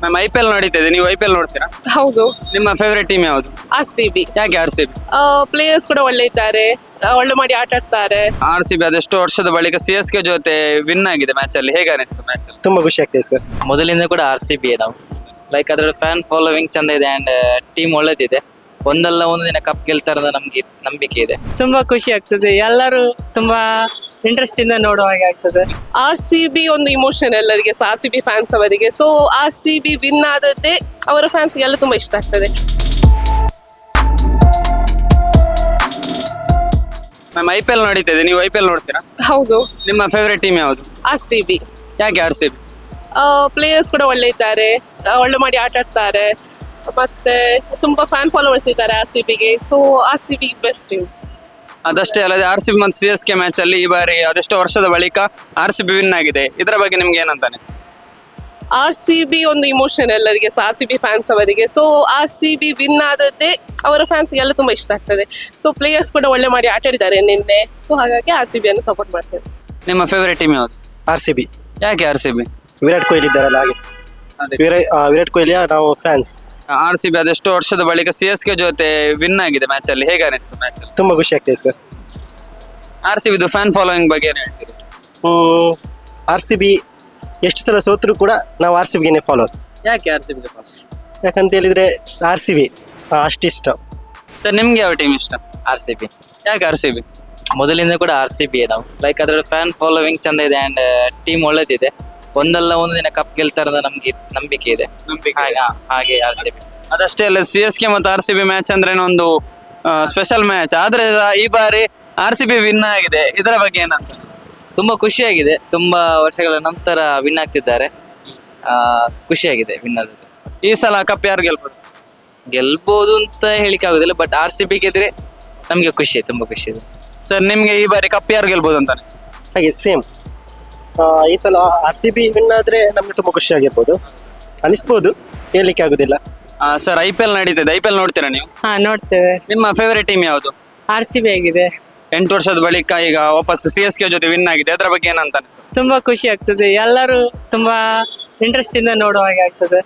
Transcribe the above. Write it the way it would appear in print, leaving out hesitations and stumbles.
Ma'am IPL ನಡೀತಿದೆ, ನೀವು IPL ನೋಡ್ತೀರಾ? ಹೌದು. ನಿಮ್ಮ ಫೇವರೇಟ್ ಟೀಮ್ ಯಾವುದು? RCB. ಯಾಕೆ RCB? ಪ್ಲೇಯರ್ಸ್ ಕೂಡ ಒಳ್ಳೆ ಇದ್ದಾರೆ, ಒಳ್ಳೆ ಮಾಡಿ ಆಟ ಆಡ್ತಾರೆ. RCB ಅದೆಷ್ಟು ವರ್ಷದ ಬಳಿಕ CSK ಜೊತೆ ವಿನ್ ಆಗಿದೆ ಮ್ಯಾಚ್ ಅಲ್ಲಿ, ಹೇಗೆ ಅನಿಸ್ತು ಮ್ಯಾಚ್ ಅಲ್ಲಿ? ತುಂಬಾ ಖುಷಿ ಆಗ್ತದೆ ಸರ್. ಮೊದಲಿಂದ ಕೂಡ RCB ನಾವು ಲೈಕ್ ಅದರ ಫ್ಯಾನ್ ಫಾಲೋವಿಂಗ್ ಚಂದ ಇದೆ ಅಂಡ್ ಟೀಮ್ ಒಳ್ಳೇದಿದೆ. ಒಂದಲ್ಲ ಒಂದು ದಿನ ಕಪ್ ಗೆಲ್ತಾರೆ ಅನ್ನೋ ನಮ್ಗೆ ನಂಬಿಕೆ ಇದೆ. ತುಂಬಾ ಖುಷಿ ಆಗ್ತದೆ, ಎಲ್ಲರೂ ತುಂಬಾ ಇಂಟ್ರೆಸ್ಟ್ ಇಂದ ನೋಡುವ ಹಾಗೆ ಆಗ್ತದೆ. RCB ಒಂದು ಇಮೋಷನ್ ಎಲ್ಲರಿಗೆ, RCB ಫ್ಯಾನ್ಸ್ ಅವರಿಗೆ. ಸೊ RCB ವಿನ್ ಆದದ್ದೇ ಅವರ ಫ್ಯಾನ್ಸ್ ಎಲ್ಲ ತುಂಬಾ ಇಷ್ಟ ಆಗ್ತದೆ. ಮ್ಯಾಮ್ IPL ನಡೀತಿದೆ, ನೀವು IPL ನೋಡ್ತೀರಾ? ಹೌದು. ನಿಮ್ಮ ಫೇವರೇಟ್ ಟೀಮ್ ಯಾವುದು? RCB. ಯಾಕೆ RCB? ಪ್ಲೇಯರ್ಸ್ ಕೂಡ ಒಳ್ಳೆ ಇದ್ದಾರೆ, ಒಳ್ಳೆ ಮಾಡಿ ಆಟ ಆಡ್ತಾರೆ, ಮತ್ತೆ ತುಂಬಾ ಫ್ಯಾನ್ ಫಾಲೋವರ್ಸ್ ಇದ್ದಾರೆ RCBಗೆ. So RCB best team. ಅದಷ್ಟೇ ಅಲ್ಲದೆ RCB ಮತ್ತು CSK ಮ್ಯಾಚ್ ಅಲ್ಲಿ ಈ ಬಾರಿ ಅದೆಷ್ಟು ವರ್ಷದ ಬಳಿಕ RCB ವಿನ್ ಆಗಿದೆ, ಇದರ ಬಗ್ಗೆ ನಿಮ್ಗೆ ಏನಂತ ಅನಿಸ್ತು? RCB ಒಂದು ಇಮೋಷನ್ ಎಲ್ಲರಿಗೆ, RCB ಫ್ಯಾನ್ಸ್ ಅವರಿಗೆ. ಸೊ RCB ವಿನ್ ಆದದ್ದೇ ಅವರ ಫ್ಯಾನ್ಸ್ ಎಲ್ಲ ತುಂಬಾ ಇಷ್ಟ ಆಗ್ತದೆ. ಸೊ ಪ್ಲೇಯರ್ಸ್ ಕೂಡ ಒಳ್ಳೆ ಮಾಡಿ ಆಟ ಆಡಿದ್ದಾರೆ ನಿನ್ನೆ. ಸೊ ಹಾಗಾಗಿ RCB ಅನ್ನು ಸಪೋರ್ಟ್ ಮಾಡ್ತೇವೆ. ನಿಮ್ಮ ಫೇವರೇಟ್ ಟೀಮ್ ಯಾವುದು? RCB. ಯಾಕೆ RCB? ವಿರಾಟ್ ಕೊಹ್ಲಿ ಇದ್ದಾರಲ್ಲ ಹಾಗೆ. ವಿರಾಟ್ ಕೊಹ್ಲಿಯ ನಾವು ಫ್ಯಾನ್ಸ್. RCB ಅದೆಷ್ಟು ವರ್ಷದ ಬಳಿಕ CSK ಜೊತೆ ವಿನ್ ಆಗಿದೆ ಮ್ಯಾಚ್ ಅಲ್ಲಿ, ಹೇಗೆ ಅನಿಸ್ತು ಮ್ಯಾಚ್ ಅಲ್ಲಿ? ತುಂಬಾ ಖುಷಿ ಆಗ್ತದೆ ಸರ್. RCB ಫ್ಯಾನ್ ಫಾಲೋವಿಂಗ್ ಬಗ್ಗೆ ಏನು ಹೇಳ್ತೀರಿ? RCB ಎಷ್ಟು ಸಲ ಸೋತರು ಕೂಡ ನಾವು RCBಗೆ ಫಾಲೋಸ್. ಯಾಕೆ RCB? ಯಾಕಂತ ಹೇಳಿದ್ರೆ RCB ಅಷ್ಟಿಷ್ಟ. ಸರ್ ನಿಮ್ಗೆ ಯಾವ ಟೀಮ್ ಇಷ್ಟ? RCB ಯಾಕೆ RCB? ಮೊದಲಿಂದ ಕೂಡ RCB ನಾವು ಲೈಕ್ ಅದರ ಫ್ಯಾನ್ ಫಾಲೋವಿಂಗ್ ಚಂದ ಇದೆ ಅಂಡ್ ಟೀಮ್ ಒಳ್ಳೇದಿದೆ. ಒಂದಲ್ಲ ಒಂದು ದಿನ ಕಪ್ ಗೆಲ್ತಾರೆ ಅನ್ನೋ ನಮ್ಗೆ ನಂಬಿಕೆ ಇದೆ. ಹಾಗೆ RCB. ಅದಷ್ಟೇ ಅಲ್ಲ, CSK ಮತ್ತು RCB ಮ್ಯಾಚ್ ಅಂದ್ರೆ ಒಂದು ಸ್ಪೆಷಲ್ ಮ್ಯಾಚ್. ಆದ್ರೆ ಈ ಬಾರಿ RCB ವಿನ್ ಆಗಿದೆ, ಇದರ ಬಗ್ಗೆ ಏನಂತ? ತುಂಬಾ ಖುಷಿಯಾಗಿದೆ, ತುಂಬಾ ವರ್ಷಗಳ ನಂತರ ವಿನ್ ಆಗ್ತಿದ್ದಾರೆ. ಖುಷಿಯಾಗಿದೆ ವಿನ್ ಆದದ್ದು. ಈ ಸಲ ಕಪ್ ಯಾರು ಗೆಲ್ಬೋದು? ಗೆಲ್ಬಹುದು ಅಂತ ಹೇಳಿಕೆ ಆಗುದಿಲ್ಲ, ಬಟ್ RCB ಗೆದ್ರೆ ನಮ್ಗೆ ಖುಷಿ, ತುಂಬಾ ಖುಷಿ ಇದೆ. ಸರ್ ನಿಮ್ಗೆ ಈ ಬಾರಿ ಕಪ್ ಯಾರು ಗೆಲ್ಬೋದು ಅಂತ ಅನಿಸ್ತು? ಹಾಗೆ ಸೇಮ್ ಈ ಸಲ RCB ವಿನ್ ಆದ್ರೆ ನಮ್ಗೆ ತುಂಬಾ ಖುಷಿ ಆಗಿರ್ಬೋದು, ಅನಿಸ್ಬೋದು, ಹೇಳಲಿಕ್ಕೆ ಆಗುದಿಲ್ಲ. ಸರ್ IPL ನಡೀತಿದೆ, IPL ನೋಡ್ತೀರಾ ನೀವು? ಹಾ, ನೋಡ್ತೇವೆ. ನಿಮ್ಮ ಫೇವರೇಟ್ ಟೀಮ್ ಯಾವುದು? RCB ಆಗಿದೆ. 8 ವರ್ಷದ ಬಳಿಕ ಈಗ ವಾಪಸ್ CSK ಜೊತೆ ವಿನ್ ಆಗಿದೆ, ಅದರ ಬಗ್ಗೆ ಏನಂತ ಅನಿಸ್ತು? ತುಂಬಾ ಖುಷಿ ಆಗ್ತದೆ, ಎಲ್ಲರೂ ತುಂಬಾ ಇಂಟ್ರೆಸ್ಟ್ ಇಂದ ನೋಡುವ ಹಾಗೆ ಆಗ್ತದೆ.